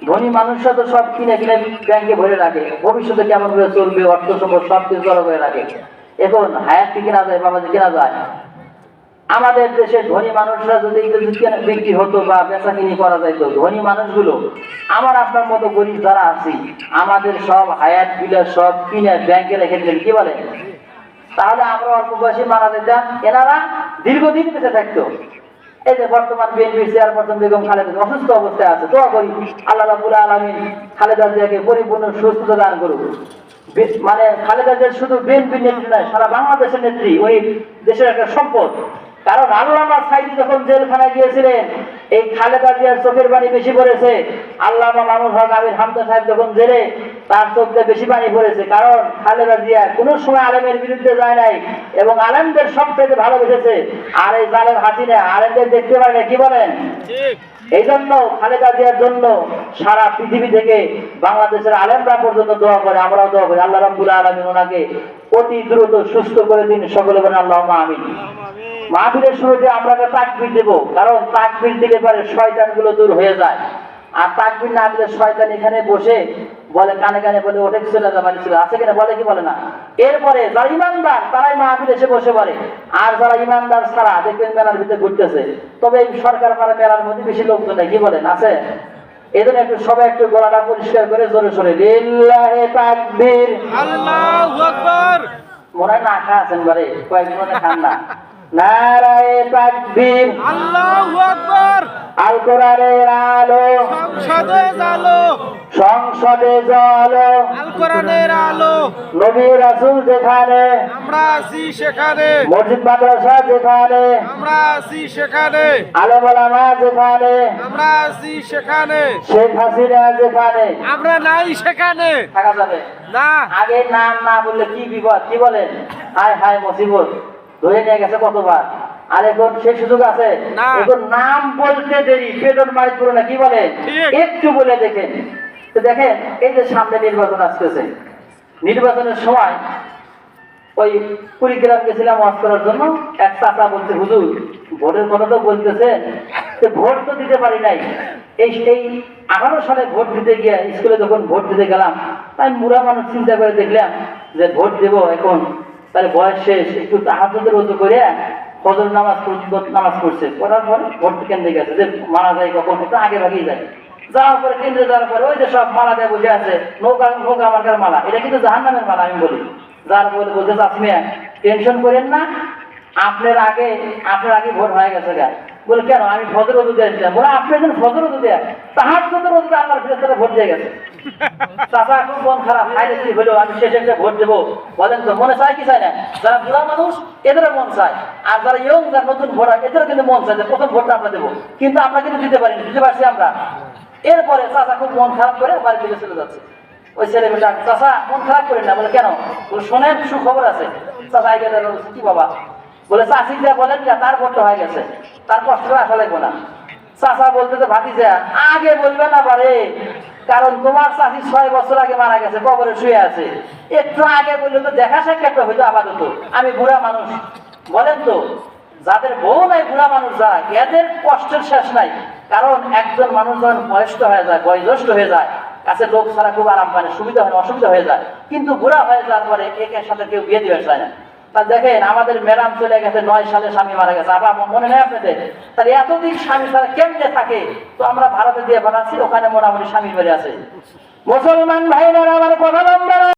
ধনী মানুষরা তো সব কিনে কিনে ব্যাংকে ভরে রাখে, ভবিষ্যতে কেমন করে চলবে, অর্থ সম্পদ সব কিছু জড়ো করে রাখে। এখন হায়াত কি কেনা যায়, বাবাজি কেনা যায়? আমাদের দেশের ধনী মানুষরা যদি বিক্রি হতো বা বেচা কিনি করা যাইতো, ধনী মানুষগুলো আমার আপনার মতো গরিব যারা আছি, আমাদের সব হায়াত বিলাস সব কিনে ব্যাংকে রেখে দিলেন, কি বলে? তাহলে আমরা অল্প বয়সে মারা যেতাম, এনারা দীর্ঘদিন বেঁচে থাকতো। এই যে বর্তমান বিএনপির চেয়ারপারসন বেগম খালেদা অসুস্থ অবস্থায় আছে, দোয়া করি আল্লাহ রাব্বুল আলামিন খালেদা জিয়াকে পরিপূর্ণ সুস্থতা দান করুক। মানে খালেদা জিয়া শুধু বিএনপির নেত্রী নয়, সারা বাংলাদেশের নেত্রী, ওই দেশের একটা সম্পদ। কারণ আল্লামা সাইদি যখন জেলখানায় গিয়েছিলেন, এই খালেদা জিয়ার চোখের পানি বেশি পড়েছে। আল্লামা মামুনুল হক আমির হামজা সাহেব যখন জেলে, তার চোখে বেশি পানি পড়েছে। কারণ খালেদা জিয়া কোনো সময় আলেমের বিরুদ্ধে যায় নাই এবং আলেমদের সবথেকে ভালোবেসেছে। আর এই জালেম হাসিনা আলেমদের দেখতে পারে না, কি বলেন? এই জন্য খালেদা জিয়ার জন্য সারা পৃথিবী থেকে বাংলাদেশের আলেমরা পর্যন্ত দোয়া করে, আমরাও দোয়া করি আল্লাহ রাব্বুল আলামিন ওনাকে অতি দ্রুত সুস্থ করে দিন। সকলে বলেন আল্লাহুম্মা আমিন। মাহফিলের শুরুতে আমরা তাকবীর দেব, কারণ তাকবীর দিলে পরে শয়তানগুলো দূর হয়ে যায়। আর তাকবীর না দিলে শয়তান এখানে বসে বলে, কানে কানে বলে ওঠে চলে যাবানি ছিল, আছে কিনা? বলে কি বলে না? এরপরে যারা ইমানদার তারাই মাহফিল এসে বসে পড়ে, আর যারা ইমানদার ছাড়া দেখবেন মেলার ভিতরে ঘুরতেছে। তবে এই সরকার পাড়া মেলার মধ্যে বেশি লোকজন নেই, কি বলেন? আছে? এই জন্য একটু সবাই একটু গলাটা পরিষ্কার করে জোরে সরে লিল্লাহি তাকবীর, আল্লাহু আকবার। মনে হয় না খা আছেন বারে, কয়েকজন মনে খান না। নারায়ে তাকবীর, আল্লাহু আকবার। আল কোরআনের আলো সংসদে আলো, সংসদে জ্বলো, আল কোরআনের আলো। নবী রাসূল যেখানে, আমরা আছি সেখানে, মসজিদ মাদ্রাসা যেখানে, আমরা আছি সেখানে, আলেম ওলামা যেখানে, আমরা আছি সেখানে, শেখ হাসিনা যেখানে, আমরা নাই সেখানে থাকা যাবে না। আগে নাম না বললে কি বিপদ, কি বলেন? হায় হায় মুসিবত ধরে নিয়ে গেছে কতবার। আর এখন সেই সুযোগ আছে? না। এখন নাম বলতে দেরি, পেটন মারি পুরো না, কি বলেন? ঠিক। একটু বলে দেখেন তো। দেখেন এই যে সামনে নির্বাচন আসতেছে, নির্বাচনের সময় ওই কুড়িগ্রাম গেছিলাম ওয়াজ করার জন্য। এক চাচা বলছে, হুজুর ভোটের কথা তো বলতেছেন, তো ভোট তো দিতে পারি নাই। এই 18 সালে ভোট দিতে গিয়ে স্কুলে যখন ভোট দিতে গেলাম, তাই বুড়া মানুষ চিন্তা করে দেখলাম যে ভোট দেব এখন, তাহলে বয়স শেষ, একটু তাহাজ্জুদের ওযু করে ফজর নামাজ নামাজ পড়ছে, পড়ার পরে ভোট কেন্দ্রে গেছে যে মারা যায় কখন, একটু আগে ভাগেই যায়। যাওয়ার পরে কেন্দ্রে যাওয়ার পরে ওই যে সব মালা দেয় বসে আছে, নৌকা নৌকা মার্কার মালা, এটা কিন্তু জাহান্নামের মালা আমি বলি। যার বলে বলতে চাচ্ছিলেন টেনশন করেন না, আপনার আগে ভোট হয়ে গেছে গা। বলে কেন? আমি ফজর ওযু দিয়েছিলাম। বলে আপনি যেন ফজর ওযু দেয়, তাহাজ্জুদের ওযুতে আল্লাহর ফেরেশতারা ভোট দিয়ে গেছে। চাচা খুব মন খারাপ, হায় রে কি হলো, আমি শেষে একটা ভোট দেবো। বলেন তো মনে চায় কি চায় না? যারা বুড়া মানুষ এদেরও মন চায়, আর যারা ইয়ং যারা নতুন ভোটার এদেরও কিন্তু মন চায় যে প্রথম ভোটটা আমরা দেবো, কিন্তু আমরা কিন্তু দিতে পারিনি, দিতে পারছি আমরা। এরপরে চাচা খুব মন খারাপ করে বাড়ি থেকে চলে যাচ্ছে। ওই ছেলে মেয়েটা, চাচা মন খারাপ করেন না। বলে কেন? বলে শোনেন, সুখবর আছে। চাচা আগে কি বাবা? বলে চাষি যা বলেন না, তার ভোটটা হয়ে গেছে, তার কষ্ট আসা লাগবো না। চাচা বলতে তো ভাতিজা আগে বলবে না পারে, কারণ তোমার চাষি 6 বছর আগে মারা গেছে, কবরে শুয়ে আছে। একটু আগে বললে তো দেখা সাক্ষাৎ হইতো আপাতত। আমি বুড়া মানুষ, বলেন তো যাদের বউ নাই, বুড়া মানুষ যারা, এদের কষ্টের শেষ নাই। কারণ একজন মানুষ যখন বয়স্ক হয়ে যায়, বয়োজ্যেষ্ঠ হয়ে যায়, কাছে লোক ছাড়া খুব আরাম পায়, সুবিধা হয় না, অসুবিধা হয়ে যায়। কিন্তু বুড়া হয়ে যাওয়ার পরে একের সাথে কেউ বিয়ে দিতে চায় না। তা দেখেন আমাদের ম্যাডাম চলে গেছে, 9 সালে স্বামী মারা গেছে। আবার মনে নেই আপনাদের? তাহলে এতদিন স্বামী ছাড়া কেমনে থাকে? তো আমরা ভারতে দিয়ে বানাচ্ছি, ওখানে মোটামুটি স্বামী বেড়ে আছে। মুসলমান ভাইরা আমার কথা নম্বর